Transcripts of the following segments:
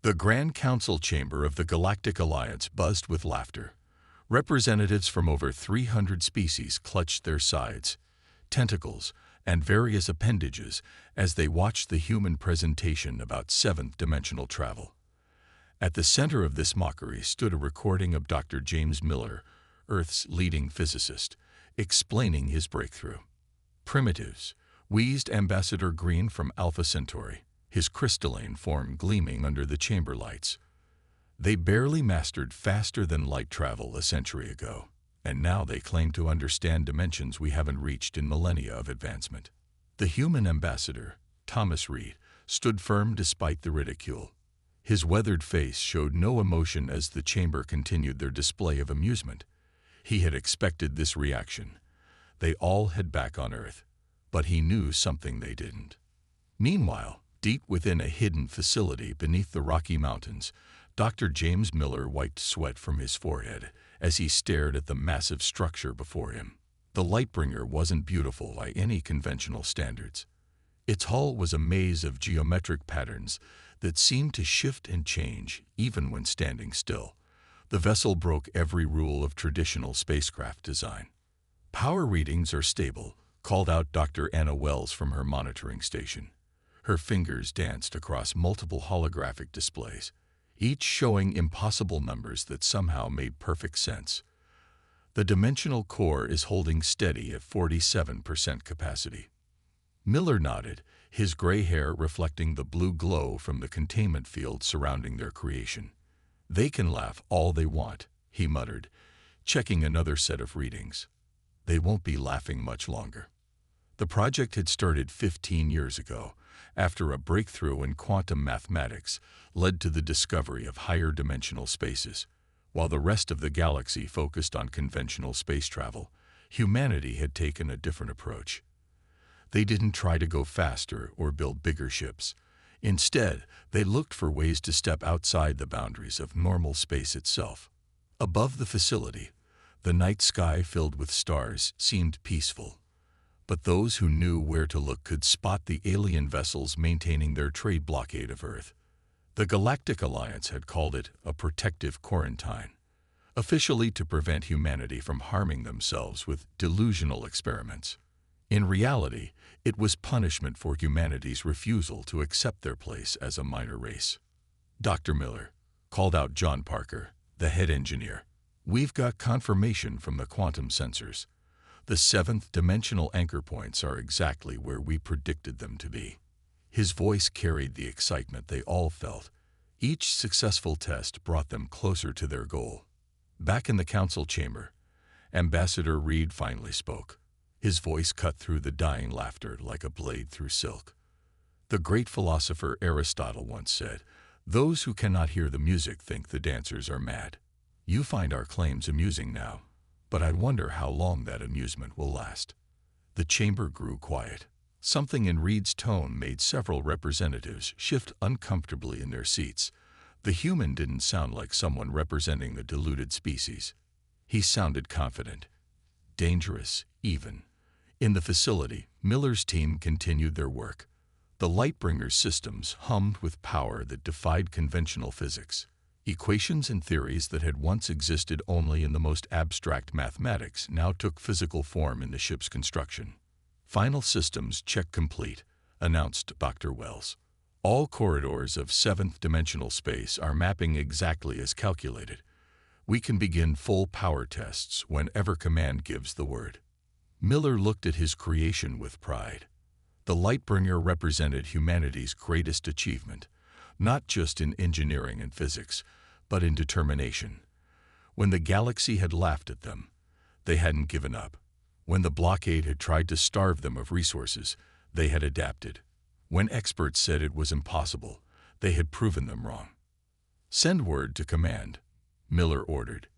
The Grand Council chamber of the Galactic Alliance buzzed with laughter. Representatives from over 300 species clutched their sides, tentacles, and various appendages as they watched the human presentation about seventh-dimensional travel. At the center of this mockery stood a recording of Dr. James Miller, Earth's leading physicist, explaining his breakthrough. Primitives, wheezed Ambassador Green from Alpha Centauri, his crystalline form gleaming under the chamber lights. They barely mastered faster-than-light travel a century ago, and now they claim to understand dimensions we haven't reached in millennia of advancement. The human ambassador, Thomas Reed, stood firm despite the ridicule. His weathered face showed no emotion as the chamber continued their display of amusement. He had expected this reaction. They all head back on Earth, but he knew something they didn't. Meanwhile, deep within a hidden facility beneath the Rocky Mountains, Dr. James Miller wiped sweat from his forehead as he stared at the massive structure before him. The Lightbringer wasn't beautiful by any conventional standards. Its hull was a maze of geometric patterns that seemed to shift and change even when standing still. The vessel broke every rule of traditional spacecraft design. "Power readings are stable," called out Dr. Anna Wells from her monitoring station. Her fingers danced across multiple holographic displays, each showing impossible numbers that somehow made perfect sense. "The dimensional core is holding steady at 47% capacity." Miller nodded, his gray hair reflecting the blue glow from the containment field surrounding their creation. "They can laugh all they want," he muttered, checking another set of readings. "They won't be laughing much longer." The project had started 15 years ago, after a breakthrough in quantum mathematics led to the discovery of higher dimensional spaces. While the rest of the galaxy focused on conventional space travel, humanity had taken a different approach. They didn't try to go faster or build bigger ships. Instead, they looked for ways to step outside the boundaries of normal space itself. Above the facility, the night sky filled with stars seemed peaceful. But those who knew where to look could spot the alien vessels maintaining their trade blockade of Earth. The Galactic Alliance had called it a protective quarantine, officially to prevent humanity from harming themselves with delusional experiments. In reality, it was punishment for humanity's refusal to accept their place as a minor race. "Dr. Miller," called out John Parker, the head engineer, "we've got confirmation from the quantum sensors. The seventh-dimensional anchor points are exactly where we predicted them to be." His voice carried the excitement they all felt. Each successful test brought them closer to their goal. Back in the council chamber, Ambassador Reed finally spoke. His voice cut through the dying laughter like a blade through silk. "The great philosopher Aristotle once said, 'Those who cannot hear the music think the dancers are mad.' You find our claims amusing now, but I wonder how long that amusement will last." The chamber grew quiet. Something in Reed's tone made several representatives shift uncomfortably in their seats. The human didn't sound like someone representing the deluded species. He sounded confident, dangerous, even. In the facility, Miller's team continued their work. The Lightbringer's systems hummed with power that defied conventional physics. Equations and theories that had once existed only in the most abstract mathematics now took physical form in the ship's construction. "Final systems check complete," announced Dr. Wells. "All corridors of seventh-dimensional space are mapping exactly as calculated. We can begin full power tests whenever command gives the word." Miller looked at his creation with pride. The Lightbringer represented humanity's greatest achievement, not just in engineering and physics, but in determination. When the galaxy had laughed at them, they hadn't given up. When the blockade had tried to starve them of resources, they had adapted. When experts said it was impossible, they had proven them wrong. "Send word to command," Miller ordered.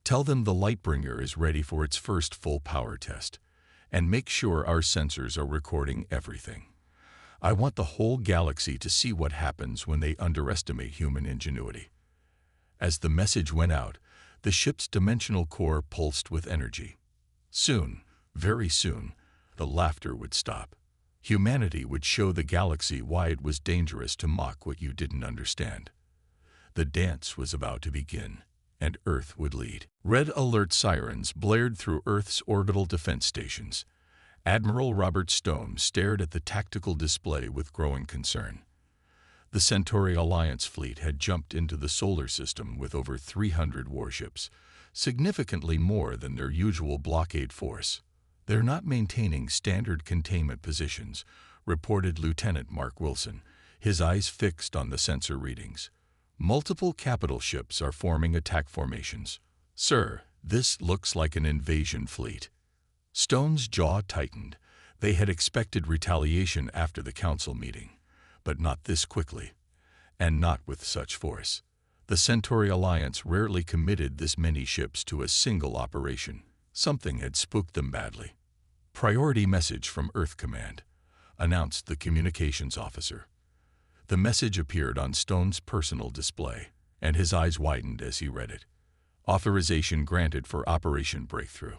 "Tell them the Lightbringer is ready for its first full power test, and make sure our sensors are recording everything. I want the whole galaxy to see what happens when they underestimate human ingenuity." As the message went out, the ship's dimensional core pulsed with energy. Soon, very soon, the laughter would stop. Humanity would show the galaxy why it was dangerous to mock what you didn't understand. The dance was about to begin, and Earth would lead. Red alert sirens blared through Earth's orbital defense stations. Admiral Robert Stone stared at the tactical display with growing concern. The Centauri Alliance fleet had jumped into the solar system with over 300 warships, significantly more than their usual blockade force. "They're not maintaining standard containment positions," reported Lieutenant Mark Wilson, his eyes fixed on the sensor readings. "Multiple capital ships are forming attack formations." "Sir, this looks like an invasion fleet." Stone's jaw tightened. They had expected retaliation after the council meeting, but not this quickly, and not with such force. The Centauri Alliance rarely committed this many ships to a single operation. Something had spooked them badly. "Priority message from Earth Command," announced the communications officer. The message appeared on Stone's personal display, and his eyes widened as he read it. "Authorization granted for Operation Breakthrough.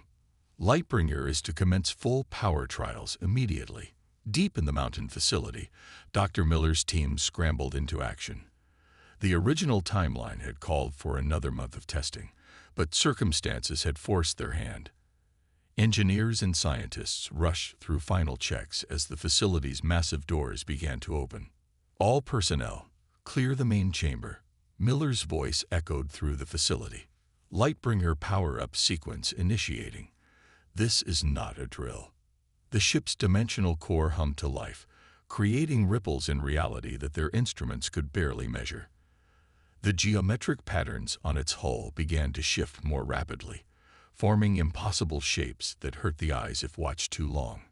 Lightbringer is to commence full power trials immediately." Deep in the mountain facility, Dr. Miller's team scrambled into action. The original timeline had called for another month of testing, but circumstances had forced their hand. Engineers and scientists rushed through final checks as the facility's massive doors began to open. "All personnel, clear the main chamber." Miller's voice echoed through the facility. "Lightbringer power-up sequence initiating." This is not a drill. The ship's dimensional core hummed to life, creating ripples in reality that their instruments could barely measure. The geometric patterns on its hull began to shift more rapidly, forming impossible shapes that hurt the eyes if watched too long.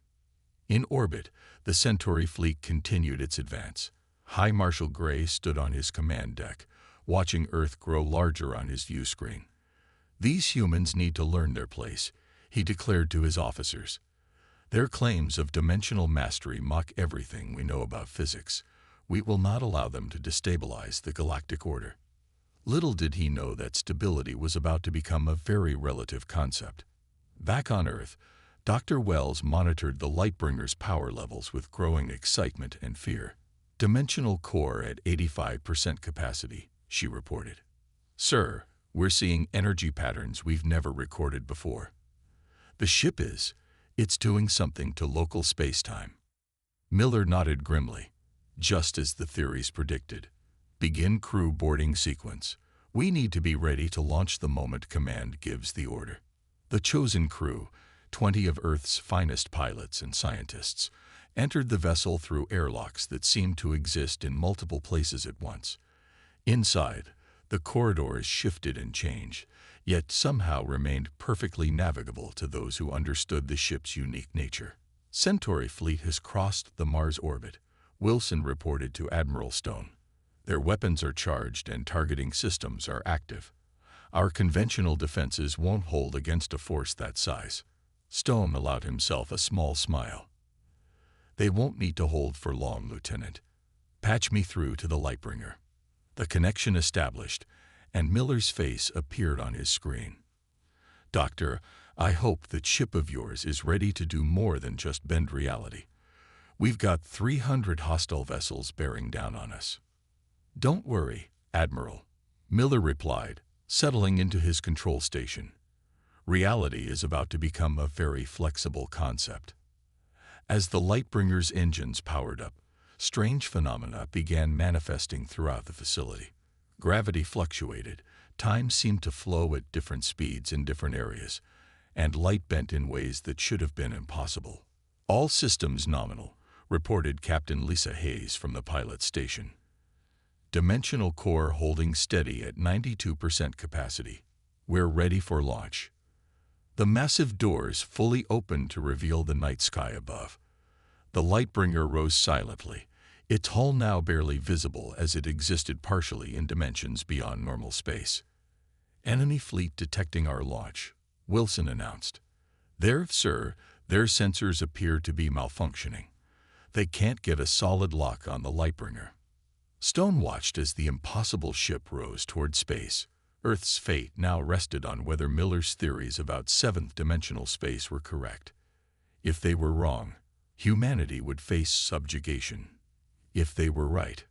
In orbit, the Centauri fleet continued its advance. High Marshal Gray stood on his command deck, watching Earth grow larger on his view screen. "These humans need to learn their place," he declared to his officers. "Their claims of dimensional mastery mock everything we know about physics. We will not allow them to destabilize the galactic order." Little did he know that stability was about to become a very relative concept. Back on Earth, Dr. Wells monitored the Lightbringer's power levels with growing excitement and fear. "Dimensional core at 85% capacity," she reported. "Sir, we're seeing energy patterns we've never recorded before." "The ship is. It's doing something to local space-time." Miller nodded grimly. "Just as the theories predicted. Begin crew boarding sequence. We need to be ready to launch the moment command gives the order." The chosen crew, 20 of Earth's finest pilots and scientists, entered the vessel through airlocks that seemed to exist in multiple places at once. Inside, the corridors shifted and changed, yet somehow remained perfectly navigable to those who understood the ship's unique nature. "Centauri fleet has crossed the Mars orbit," Wilson reported to Admiral Stone. "Their weapons are charged and targeting systems are active. Our conventional defenses won't hold against a force that size." Stone allowed himself a small smile. "They won't need to hold for long, Lieutenant. Patch me through to the Lightbringer." The connection established, and Miller's face appeared on his screen. "Doctor, I hope that ship of yours is ready to do more than just bend reality. We've got 300 hostile vessels bearing down on us." "Don't worry, Admiral," Miller replied, settling into his control station. "Reality is about to become a very flexible concept." As the Lightbringer's engines powered up, strange phenomena began manifesting throughout the facility. Gravity fluctuated, time seemed to flow at different speeds in different areas, and light bent in ways that should have been impossible. "All systems nominal," reported Captain Lisa Hayes from the pilot station. "Dimensional core holding steady at 92% capacity. We're ready for launch." The massive doors fully opened to reveal the night sky above. The Lightbringer rose silently, its hull now barely visible as it existed partially in dimensions beyond normal space. "Enemy fleet detecting our launch," Wilson announced. Sir, their sensors appear to be malfunctioning. They can't get a solid lock on the Lightbringer." Stone watched as the impossible ship rose toward space. Earth's fate now rested on whether Miller's theories about seventh-dimensional space were correct. If they were wrong, humanity would face subjugation. If they were right,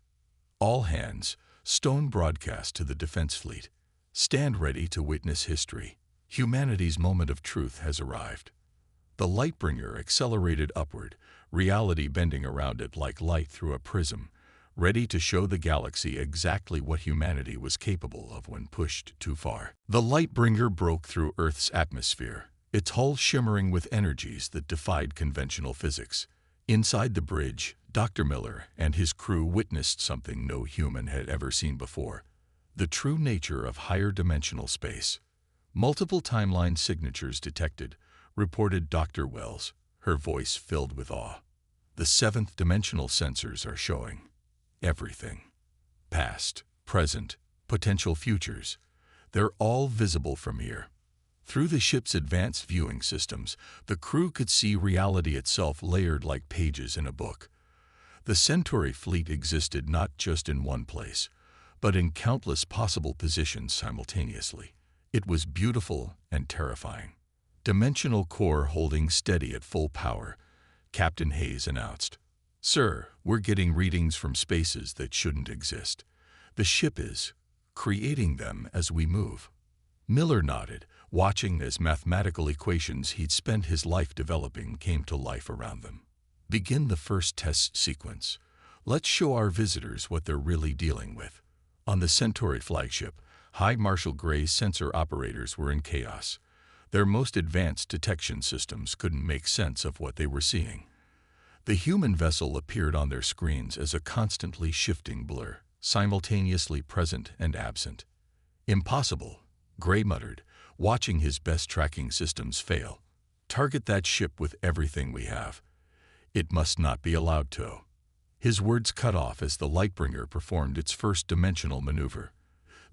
all hands, Stone broadcast to the defense fleet. Stand ready to witness history. Humanity's moment of truth has arrived. The Lightbringer accelerated upward, reality bending around it like light through a prism, ready to show the galaxy exactly what humanity was capable of when pushed too far. The Lightbringer broke through Earth's atmosphere, its hull shimmering with energies that defied conventional physics. Inside the bridge, Dr. Miller and his crew witnessed something no human had ever seen before: the true nature of higher dimensional space. Multiple timeline signatures detected, reported Dr. Wells, her voice filled with awe. The seventh dimensional sensors are showing everything. Past, present, potential futures. They're all visible from here. Through the ship's advanced viewing systems, the crew could see reality itself layered like pages in a book. The Centauri fleet existed not just in one place, but in countless possible positions simultaneously. It was beautiful and terrifying. Dimensional core holding steady at full power, Captain Hayes announced. "Sir, we're getting readings from spaces that shouldn't exist. The ship is creating them as we move." Miller nodded, watching as mathematical equations he'd spent his life developing came to life around them. "Begin the first test sequence. Let's show our visitors what they're really dealing with." On the Centauri flagship, High Marshal Gray's sensor operators were in chaos. Their most advanced detection systems couldn't make sense of what they were seeing. The human vessel appeared on their screens as a constantly shifting blur, simultaneously present and absent. "Impossible," Gray muttered, watching his best tracking systems fail. "Target that ship with everything we have. It must not be allowed to." His words cut off as the Lightbringer performed its first dimensional maneuver.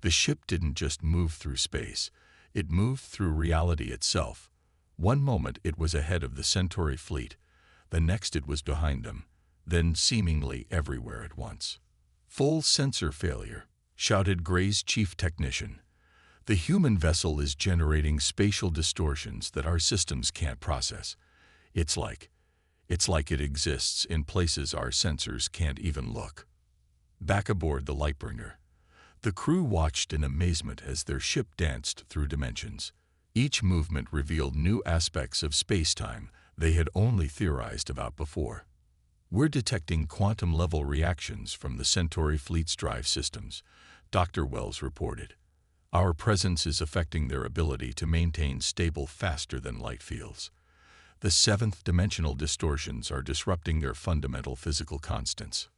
The ship didn't just move through space, it moved through reality itself. One moment it was ahead of the Centauri fleet, the next it was behind them, then seemingly everywhere at once. "Full sensor failure," shouted Gray's chief technician. "The human vessel is generating spatial distortions that our systems can't process. It's like it exists in places our sensors can't even look." Back aboard the Lightbringer, the crew watched in amazement as their ship danced through dimensions. Each movement revealed new aspects of space-time they had only theorized about before. "We're detecting quantum-level reactions from the Centauri fleet's drive systems," Dr. Wells reported. "Our presence is affecting their ability to maintain stable faster-than-light fields. The seventh-dimensional distortions are disrupting their fundamental physical constants."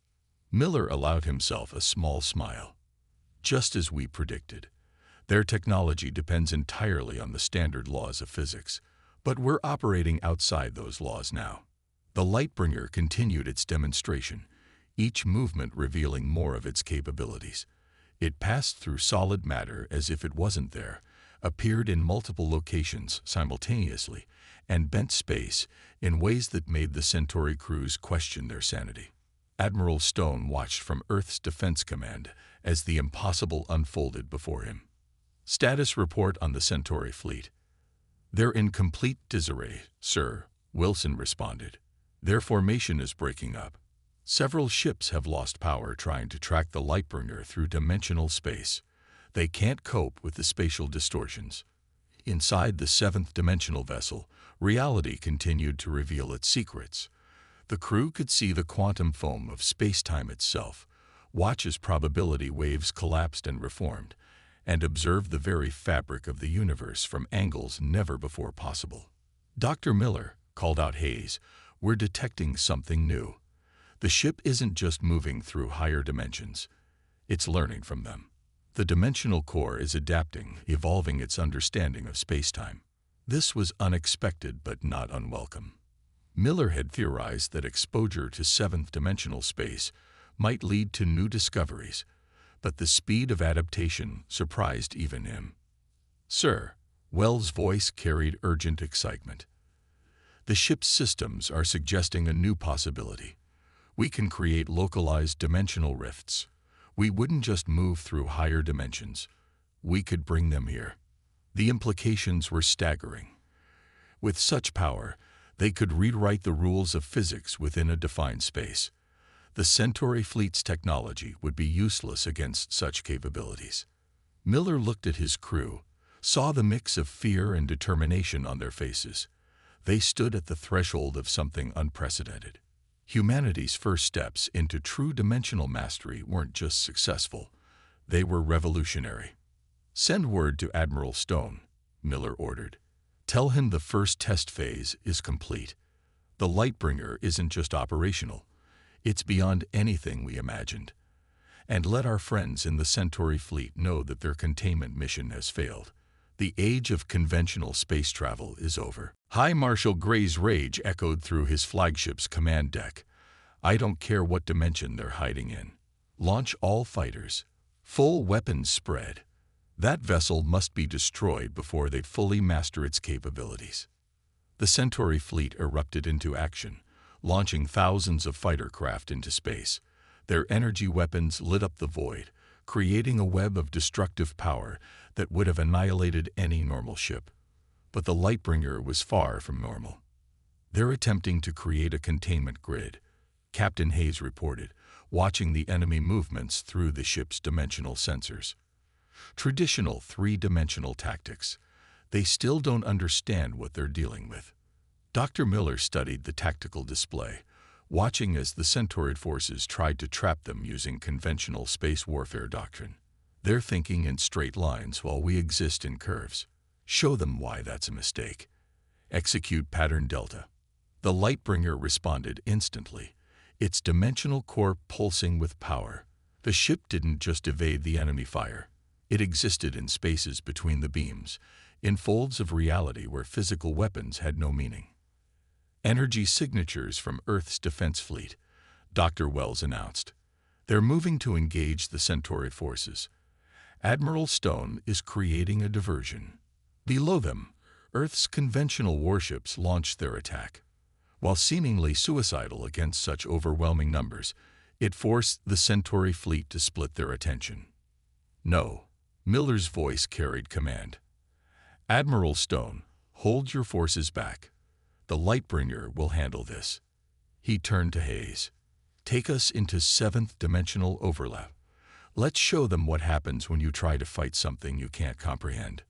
Miller allowed himself a small smile. "Just as we predicted. Their technology depends entirely on the standard laws of physics, but we're operating outside those laws now." The Lightbringer continued its demonstration, each movement revealing more of its capabilities. It passed through solid matter as if it wasn't there, appeared in multiple locations simultaneously, and bent space in ways that made the Centauri crews question their sanity. Admiral Stone watched from Earth's Defense Command as the impossible unfolded before him. "Status report on the Centauri fleet." "They're in complete disarray, sir," Wilson responded. "Their formation is breaking up. Several ships have lost power trying to track the Lightbringer through dimensional space. They can't cope with the spatial distortions." Inside the seventh-dimensional vessel, reality continued to reveal its secrets. The crew could see the quantum foam of space-time itself, watch as probability waves collapsed and reformed, and observe the very fabric of the universe from angles never before possible. "Dr. Miller," called out Hayes, "we're detecting something new. The ship isn't just moving through higher dimensions, it's learning from them. The dimensional core is adapting, evolving its understanding of space-time." This was unexpected but not unwelcome. Miller had theorized that exposure to seventh-dimensional space might lead to new discoveries, but the speed of adaptation surprised even him. "Sir," Wells' voice carried urgent excitement. "The ship's systems are suggesting a new possibility. We can create localized dimensional rifts. We wouldn't just move through higher dimensions. We could bring them here." The implications were staggering. With such power, they could rewrite the rules of physics within a defined space. The Centauri fleet's technology would be useless against such capabilities. Miller looked at his crew, saw the mix of fear and determination on their faces. They stood at the threshold of something unprecedented. Humanity's first steps into true dimensional mastery weren't just successful, they were revolutionary. "Send word to Admiral Stone," Miller ordered. "Tell him the first test phase is complete. The Lightbringer isn't just operational, it's beyond anything we imagined. And let our friends in the Centauri fleet know that their containment mission has failed. The age of conventional space travel is over." High Marshal Gray's rage echoed through his flagship's command deck. "I don't care what dimension they're hiding in. Launch all fighters. Full weapons spread. That vessel must be destroyed before they fully master its capabilities." The Centauri fleet erupted into action, launching thousands of fighter craft into space. Their energy weapons lit up the void, creating a web of destructive power that would have annihilated any normal ship. But the Lightbringer was far from normal. "They're attempting to create a containment grid," Captain Hayes reported, watching the enemy movements through the ship's dimensional sensors. "Traditional three-dimensional tactics. They still don't understand what they're dealing with." Dr. Miller studied the tactical display, watching as the Centauri forces tried to trap them using conventional space warfare doctrine. "They're thinking in straight lines while we exist in curves. Show them why that's a mistake. Execute pattern delta." The Lightbringer responded instantly, its dimensional core pulsing with power. The ship didn't just evade the enemy fire. It existed in spaces between the beams, in folds of reality where physical weapons had no meaning. "Energy signatures from Earth's defense fleet," Dr. Wells announced. "They're moving to engage the Centauri forces. Admiral Stone is creating a diversion." Below them, Earth's conventional warships launched their attack. While seemingly suicidal against such overwhelming numbers, it forced the Centauri fleet to split their attention. "No," Miller's voice carried command. "Admiral Stone, hold your forces back. The Lightbringer will handle this." He turned to Hayes. "Take us into seventh dimensional overlap. Let's show them what happens when you try to fight something you can't comprehend."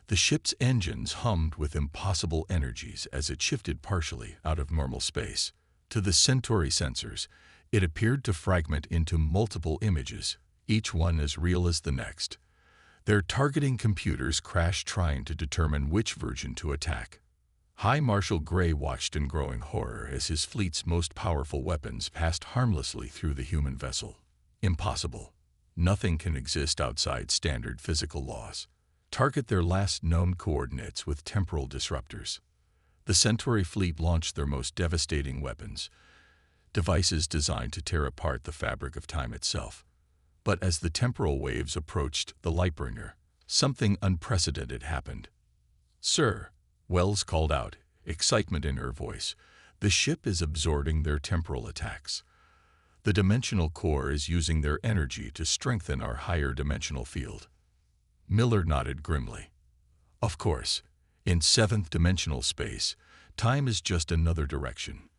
The ship's engines hummed with impossible energies as it shifted partially out of normal space. To the Centauri sensors, it appeared to fragment into multiple images, each one as real as the next. Their targeting computers crashed trying to determine which version to attack. High Marshal Gray watched in growing horror as his fleet's most powerful weapons passed harmlessly through the human vessel. Impossible. Nothing can exist outside standard physical laws. Target their last known coordinates with temporal disruptors. The Centauri fleet launched their most devastating weapons, devices designed to tear apart the fabric of time itself. But as the temporal waves approached the Lightbringer, something unprecedented happened. "Sir," Wells called out, excitement in her voice, "the ship is absorbing their temporal attacks. The dimensional core is using their energy to strengthen our higher dimensional field." Miller nodded grimly. "Of course, in seventh dimensional space, time is just another direction.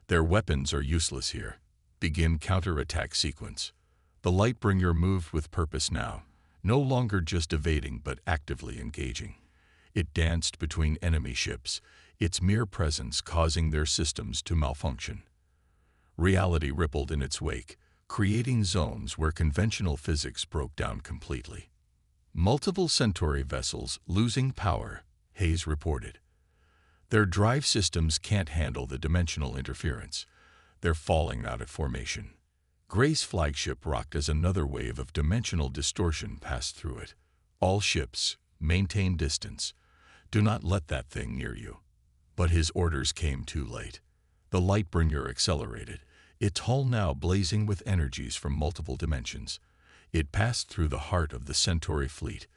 Their weapons are useless here. Begin counterattack sequence." The Lightbringer moved with purpose now, no longer just evading but actively engaging. It danced between enemy ships, its mere presence causing their systems to malfunction. Reality rippled in its wake, creating zones where conventional physics broke down completely. "Multiple Centauri vessels losing power," Hayes reported. "Their drive systems can't handle the dimensional interference. They're falling out of formation." Gray's flagship rocked as another wave of dimensional distortion passed through it. "All ships, maintain distance. Do not let that thing near you." But his orders came too late. The Lightbringer accelerated, its hull now blazing with energies from multiple dimensions. It passed through the heart of the Centauri fleet,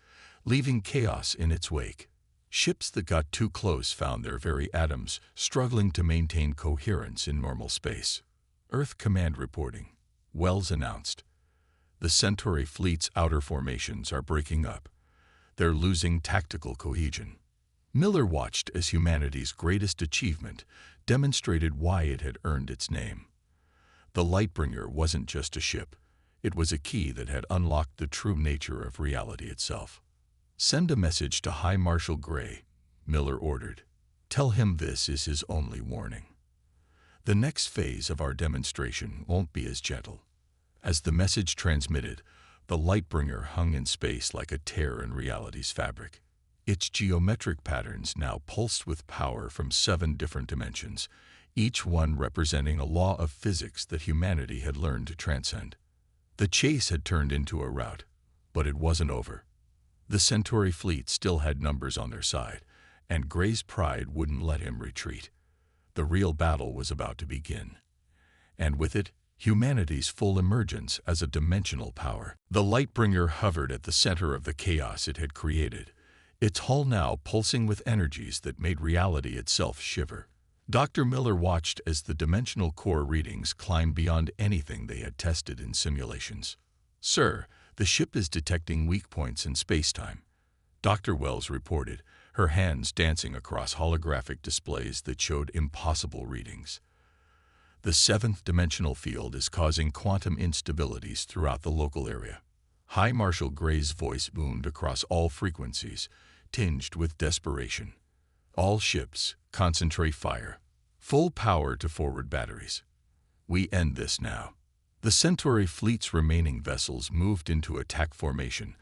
leaving chaos in its wake. Ships that got too close found their very atoms struggling to maintain coherence in normal space. "Earth Command reporting," Wells announced. "The Centauri fleet's outer formations are breaking up. They're losing tactical cohesion." Miller watched as humanity's greatest achievement demonstrated why it had earned its name. The Lightbringer wasn't just a ship. It was a key that had unlocked the true nature of reality itself. "Send a message to High Marshal Gray," Miller ordered. "Tell him this is his only warning. The next phase of our demonstration won't be as gentle." As the message transmitted, the Lightbringer hung in space like a tear in reality's fabric. Its geometric patterns now pulsed with power from 7 different dimensions, each one representing a law of physics that humanity had learned to transcend. The chase had turned into a rout, but it wasn't over. The Centauri fleet still had numbers on their side, and Gray's pride wouldn't let him retreat. The real battle was about to begin. And with it, humanity's full emergence as a dimensional power. The Lightbringer hovered at the center of the chaos it had created, its hull now pulsing with energies that made reality itself shiver. Dr. Miller watched as the dimensional core readings climbed beyond anything they had tested in simulations. "Sir, the ship is detecting weak points in space-time," Dr. Wells reported, her hands dancing across holographic displays that showed impossible readings. "The 7th dimensional field is causing quantum instabilities throughout the local area." High Marshal Gray's voice boomed across all frequencies, tinged with desperation. "All ships, concentrate fire. Full power to forward batteries. We end this now." The Centauri fleet's remaining vessels moved into attack formation,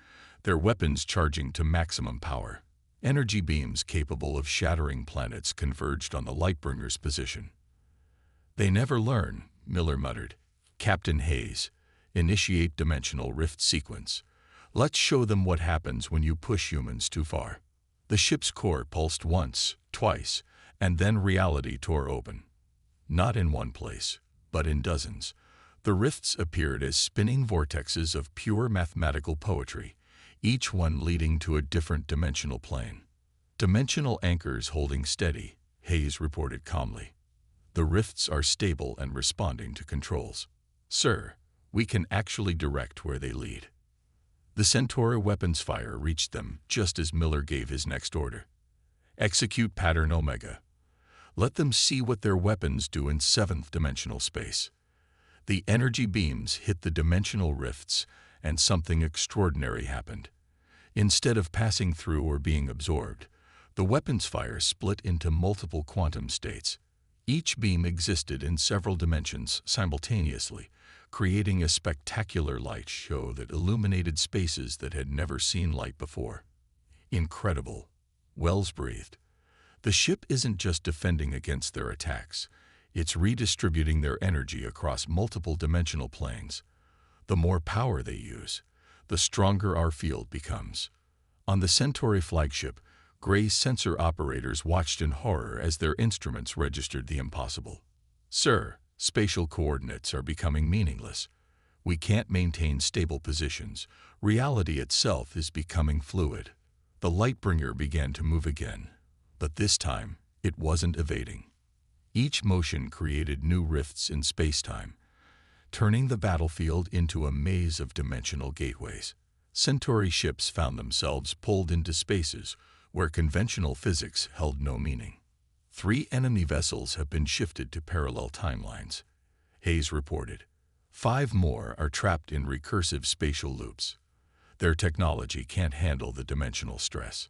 their weapons charging to maximum power. Energy beams capable of shattering planets converged on the Lightbringer's position. "They never learn," Miller muttered. "Captain Hayes, initiate dimensional rift sequence. Let's show them what happens when you push humans too far." The ship's core pulsed once, twice, and then reality tore open. Not in one place, but in dozens. The rifts appeared as spinning vortexes of pure mathematical poetry, each one leading to a different dimensional plane. "Dimensional anchors holding steady," Hayes reported calmly. "The rifts are stable and responding to controls. Sir, we can actually direct where they lead." The Centauri weapons fire reached them just as Miller gave his next order. "Execute pattern Omega. Let them see what their weapons do in 7th dimensional space." The energy beams hit the dimensional rifts, and something extraordinary happened. Instead of passing through or being absorbed, the weapons fire split into multiple quantum states. Each beam existed in several dimensions simultaneously, creating a spectacular light show that illuminated spaces that had never seen light before. "Incredible," Wells breathed. "The ship isn't just defending against their attacks, it's redistributing their energy across multiple dimensional planes. The more power they use, the stronger our field becomes." On the Centauri flagship, Gray's sensor operators watched in horror as their instruments registered the impossible. "Sir, spatial coordinates are becoming meaningless. We can't maintain stable positions. Reality itself is becoming fluid." The Lightbringer began to move again, but this time it wasn't evading. Each motion created new rifts in space-time, turning the battlefield into a maze of dimensional gateways. Centauri ships found themselves pulled into spaces where conventional physics held no meaning. 3 enemy vessels have been shifted to parallel timelines, Hayes reported. 5 more are trapped in recursive spatial loops. Their technology can't handle the dimensional stress.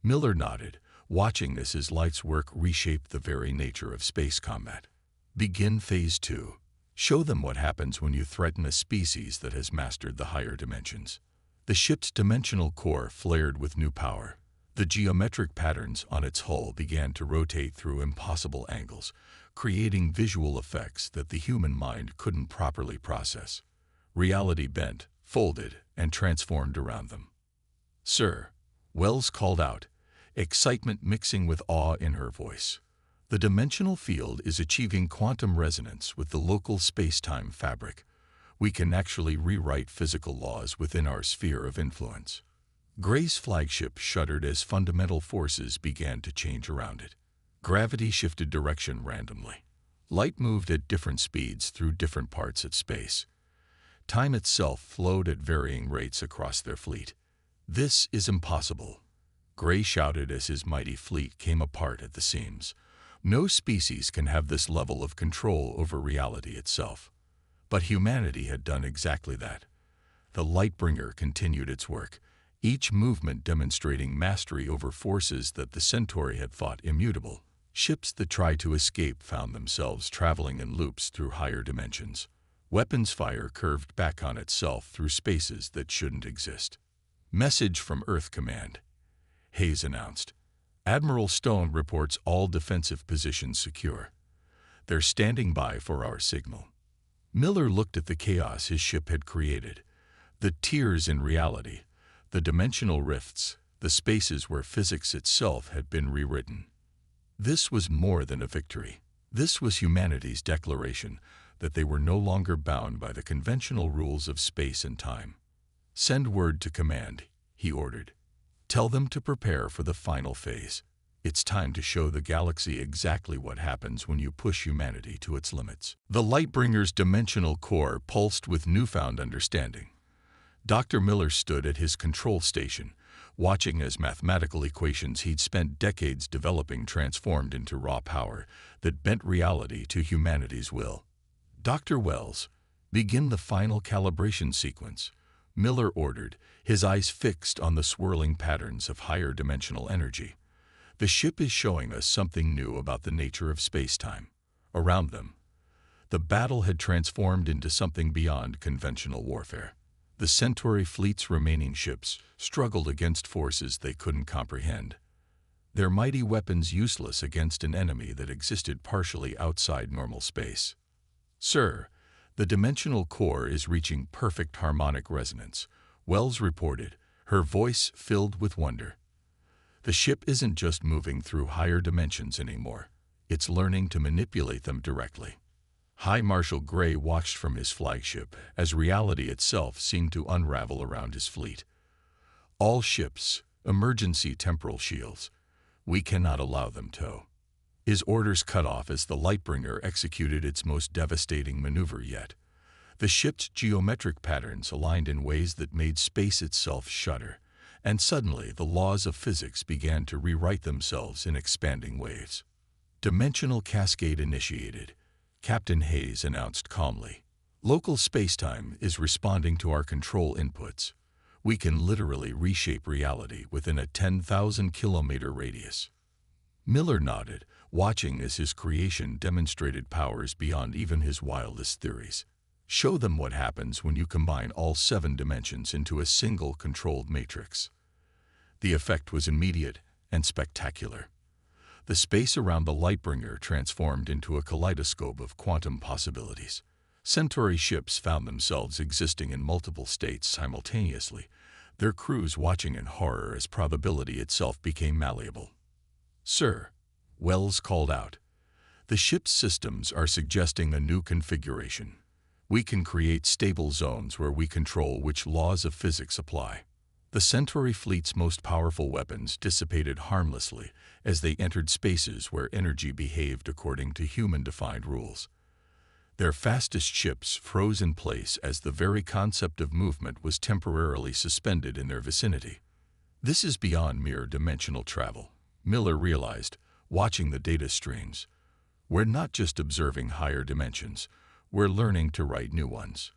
Miller nodded, watching this as Light's work reshaped the very nature of space combat. "Begin Phase 2. Show them what happens when you threaten a species that has mastered the higher dimensions." The ship's dimensional core flared with new power. The geometric patterns on its hull began to rotate through impossible angles, creating visual effects that the human mind couldn't properly process. Reality bent, folded, and transformed around them. "Sir," Wells called out, excitement mixing with awe in her voice. "The dimensional field is achieving quantum resonance with the local space-time fabric. We can actually rewrite physical laws within our sphere of influence." Gray's flagship shuddered as fundamental forces began to change around it. Gravity shifted direction randomly. Light moved at different speeds through different parts of space. Time itself flowed at varying rates across their fleet. "This is impossible," Gray shouted as his mighty fleet came apart at the seams. "No species can have this level of control over reality itself." But humanity had done exactly that. The Lightbringer continued its work, each movement demonstrating mastery over forces that the Centauri had thought immutable. Ships that tried to escape found themselves traveling in loops through higher dimensions. Weapons fire curved back on itself through spaces that shouldn't exist. Message from Earth Command, Hayes announced. Admiral Stone reports all defensive positions secure. They're standing by for our signal. Miller looked at the chaos his ship had created. The tiers in reality, the dimensional rifts, the spaces where physics itself had been rewritten. This was more than a victory. This was humanity's declaration that they were no longer bound by the conventional rules of space and time. Send word to command, he ordered. Tell them to prepare for the final phase. It's time to show the galaxy exactly what happens when you push humanity to its limits. The Lightbringer's dimensional core pulsed with newfound understanding. Dr. Miller stood at his control station, watching as mathematical equations he'd spent decades developing transformed into raw power that bent reality to humanity's will. Dr. Wells, begin the final calibration sequence, Miller ordered, his eyes fixed on the swirling patterns of higher dimensional energy. The ship is showing us something new about the nature of space-time. Around them, the battle had transformed into something beyond conventional warfare. The Centauri fleet's remaining ships struggled against forces they couldn't comprehend, their mighty weapons useless against an enemy that existed partially outside normal space. Sir, the dimensional core is reaching perfect harmonic resonance, Wells reported, her voice filled with wonder. The ship isn't just moving through higher dimensions anymore. It's learning to manipulate them directly. High Marshal Gray watched from his flagship as reality itself seemed to unravel around his fleet. All ships, emergency temporal shields. We cannot allow them tow. His orders cut off as the Lightbringer executed its most devastating maneuver yet. The ship's geometric patterns aligned in ways that made space itself shudder, and suddenly the laws of physics began to rewrite themselves in expanding waves. Dimensional cascade initiated, Captain Hayes announced calmly. Local spacetime is responding to our control inputs. We can literally reshape reality within a 10,000-kilometer radius. Miller nodded, watching as his creation demonstrated powers beyond even his wildest theories. Show them what happens when you combine all 7 dimensions into a single controlled matrix. The effect was immediate and spectacular. The space around the Lightbringer transformed into a kaleidoscope of quantum possibilities. Centauri ships found themselves existing in multiple states simultaneously, their crews watching in horror as probability itself became malleable. Sir, Wells called out, the ship's systems are suggesting a new configuration. We can create stable zones where we control which laws of physics apply. The Centauri fleet's most powerful weapons dissipated harmlessly as they entered spaces where energy behaved according to human-defined rules. Their fastest ships froze in place as the very concept of movement was temporarily suspended in their vicinity. This is beyond mere dimensional travel, Miller realized, watching the data streams. We're not just observing higher dimensions, we're learning to write new ones.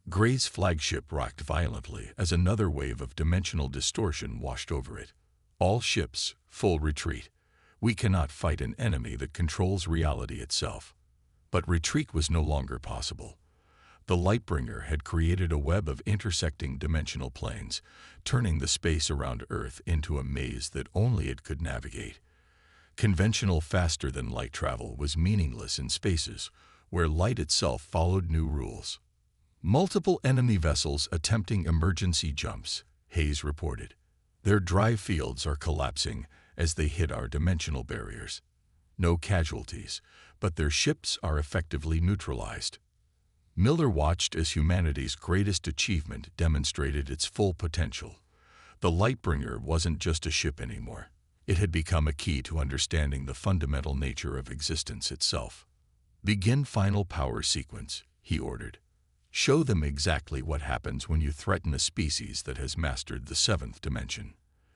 Gray's flagship rocked violently as another wave of dimensional distortion washed over it. All ships, full retreat. We cannot fight an enemy that controls reality itself. But retreat was no longer possible. The Lightbringer had created a web of intersecting dimensional planes, turning the space around Earth into a maze that only it could navigate. Conventional faster-than-light travel was meaningless in spaces where light itself followed new rules. Multiple enemy vessels attempting emergency jumps, Hayes reported. Their drive fields are collapsing as they hit our dimensional barriers. No casualties, but their ships are effectively neutralized. Miller watched as humanity's greatest achievement demonstrated its full potential. The Lightbringer wasn't just a ship anymore. It had become a key to understanding the fundamental nature of existence itself. Begin final power sequence, he ordered. Show them exactly what happens when you threaten a species that has mastered the 7th dimension.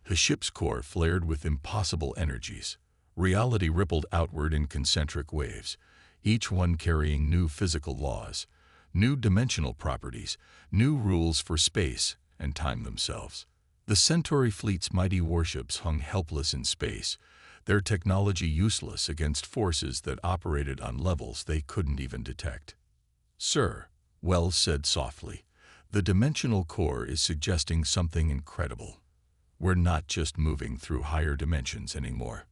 The ship's core flared with impossible energies. Reality rippled outward in concentric waves, each one carrying new physical laws. new dimensional properties, new rules for space and time themselves. The Centauri fleet's mighty warships hung helpless in space, their technology useless against forces that operated on levels they couldn't even detect. "Sir," Wells said softly, "the dimensional core is suggesting something incredible. We're not just moving through higher dimensions anymore.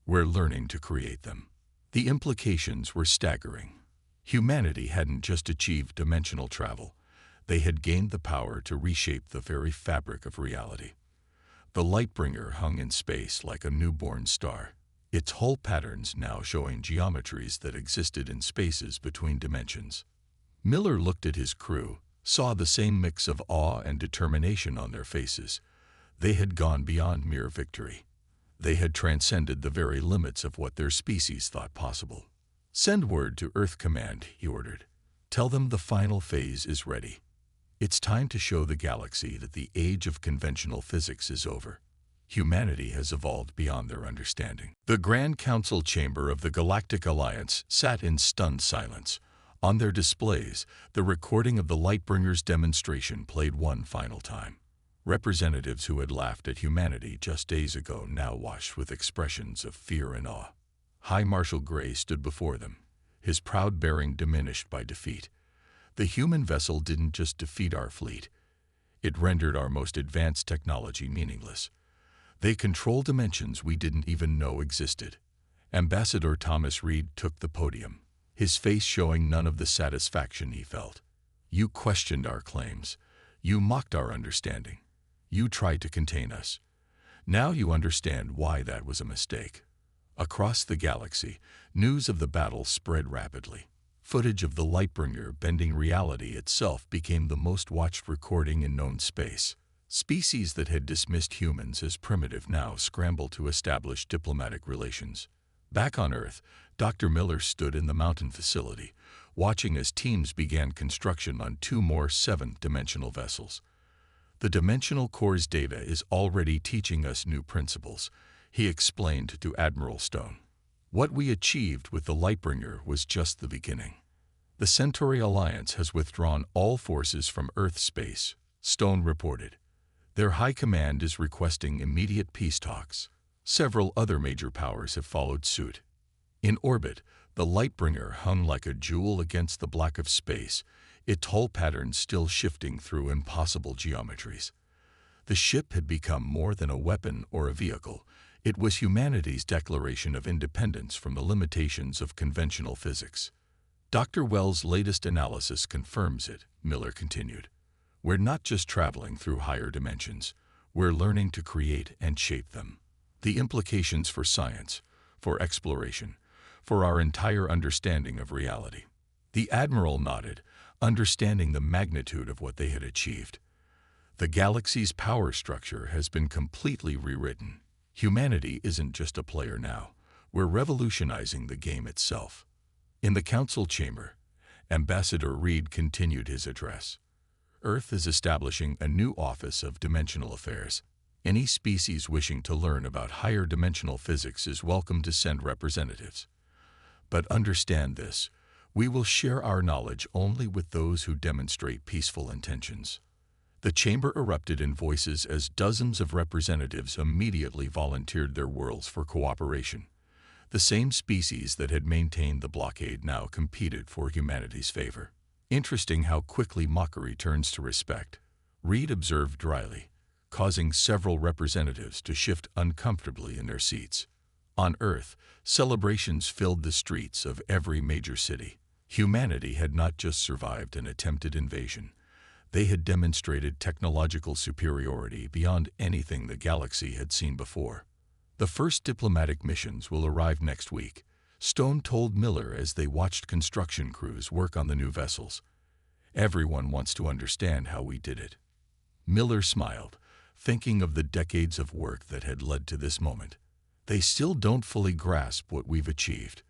We're learning to create them." The implications were staggering. Humanity hadn't just achieved dimensional travel. They had gained the power to reshape the very fabric of reality. The Lightbringer hung in space like a newborn star, its hull patterns now showing geometries that existed in spaces between dimensions. Miller looked at his crew, saw the same mix of awe and determination on their faces. They had gone beyond mere victory. They had transcended the very limits of what their species thought possible. "Send word to Earth Command," he ordered. "Tell them the final phase is ready. It's time to show the galaxy that the age of conventional physics is over. Humanity has evolved beyond their understanding." The Grand Council chamber of the Galactic Alliance sat in stunned silence. On their displays, the recording of the Lightbringer's demonstration played one final time. Representatives who had laughed at humanity just days ago now watched with expressions of fear and awe. High Marshal Gray stood before them, his proud bearing diminished by defeat. "The human vessel didn't just defeat our fleet. It rendered our most advanced technology meaningless. They control dimensions we didn't even know existed." Ambassador Thomas Reed took the podium, his face showing none of the satisfaction he felt. "You questioned our claims. You mocked our understanding. You tried to contain us. Now you understand why that was a mistake." Across the galaxy, news of the battle spread rapidly. Footage of the Lightbringer bending reality itself became the most watched recording in known space. Species that had dismissed humans as primitive now scrambled to establish diplomatic relations. Back on Earth, Dr. Miller stood in the mountain facility, watching as teams began construction on two more seventh-dimensional vessels. "The dimensional core's data is already teaching us new principles," he explained to Admiral Stone. "What we achieved with the Lightbringer was just the beginning. The Centauri Alliance has withdrawn all forces from Earth space," Stone reported. "Their high command is requesting immediate peace talks." Several other major powers have followed suit. In orbit, the Lightbringer hung like a jewel against the black of space, its hull patterns still shifting through impossible geometries. The ship had become more than a weapon or a vehicle. It was humanity's declaration of independence from the limitations of conventional physics. "Dr. Wells' latest analysis confirms it," Miller continued. "We're not just traveling through higher dimensions. We're learning to create and shape them. The implications for science, for exploration, for our entire understanding of reality." The Admiral nodded, understanding the magnitude of what they had achieved. "The galaxy's power structure has been completely rewritten. Humanity isn't just a player now. We're revolutionizing the game itself." In the council chamber, Ambassador Reed continued his address. "Earth is establishing a new Office of Dimensional Affairs. Any species wishing to learn about higher dimensional physics is welcome to send representatives. But understand this, we will share our knowledge only with those who demonstrate peaceful intentions." The chamber erupted in voices as dozens of representatives immediately volunteered their worlds for cooperation. The same species that had maintained the blockade now competed for humanity's favor. "Interesting how quickly mockery turns to respect," Reed observed dryly, causing several representatives to shift uncomfortably in their seats. On Earth, celebrations filled the streets of every major city. Humanity had not just survived an attempted invasion. They had demonstrated technological superiority beyond anything the galaxy had seen before. "The first diplomatic missions will arrive next week," Stone told Miller as they watched construction crews work on the new vessels. "Everyone wants to understand how we did it." Miller smiled, thinking of the decades of work that had led to this moment. "They still don't fully grasp what we've achieved.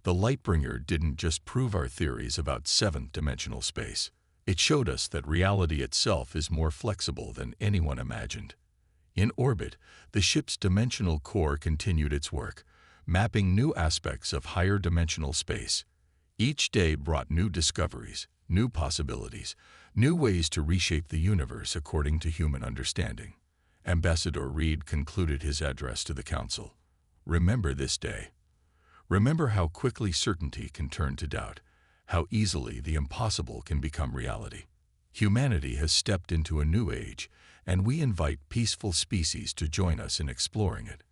The Lightbringer didn't just prove our theories about seventh-dimensional space. It showed us that reality itself is more flexible than anyone imagined." In orbit, the ship's dimensional core continued its work, mapping new aspects of higher dimensional space. Each day brought new discoveries, new possibilities, new ways to reshape the universe according to human understanding. Ambassador Reed concluded his address to the council. Remember this day. Remember how quickly certainty can turn to doubt, how easily the impossible can become reality. Humanity has stepped into a new age, and we invite peaceful species to join us in exploring it.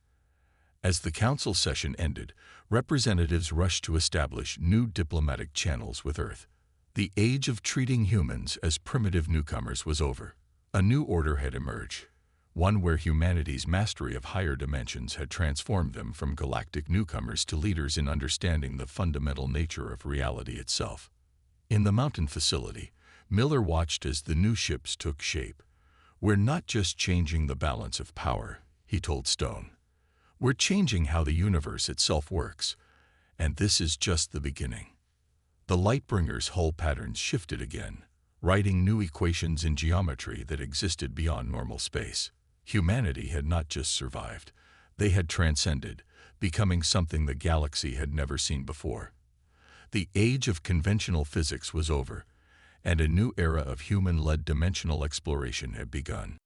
As the council session ended, representatives rushed to establish new diplomatic channels with Earth. The age of treating humans as primitive newcomers was over. A new order had emerged, one where humanity's mastery of higher dimensions had transformed them from galactic newcomers to leaders in understanding the fundamental nature of reality itself. In the mountain facility, Miller watched as the new ships took shape. "We're not just changing the balance of power," he told Stone. "We're changing how the universe itself works, and this is just the beginning." The Lightbringer's hull patterns shifted again, writing new equations in geometry that existed beyond normal space. Humanity had not just survived, they had transcended, becoming something the galaxy had never seen before. The age of conventional physics was over, and a new era of human-led dimensional exploration had begun.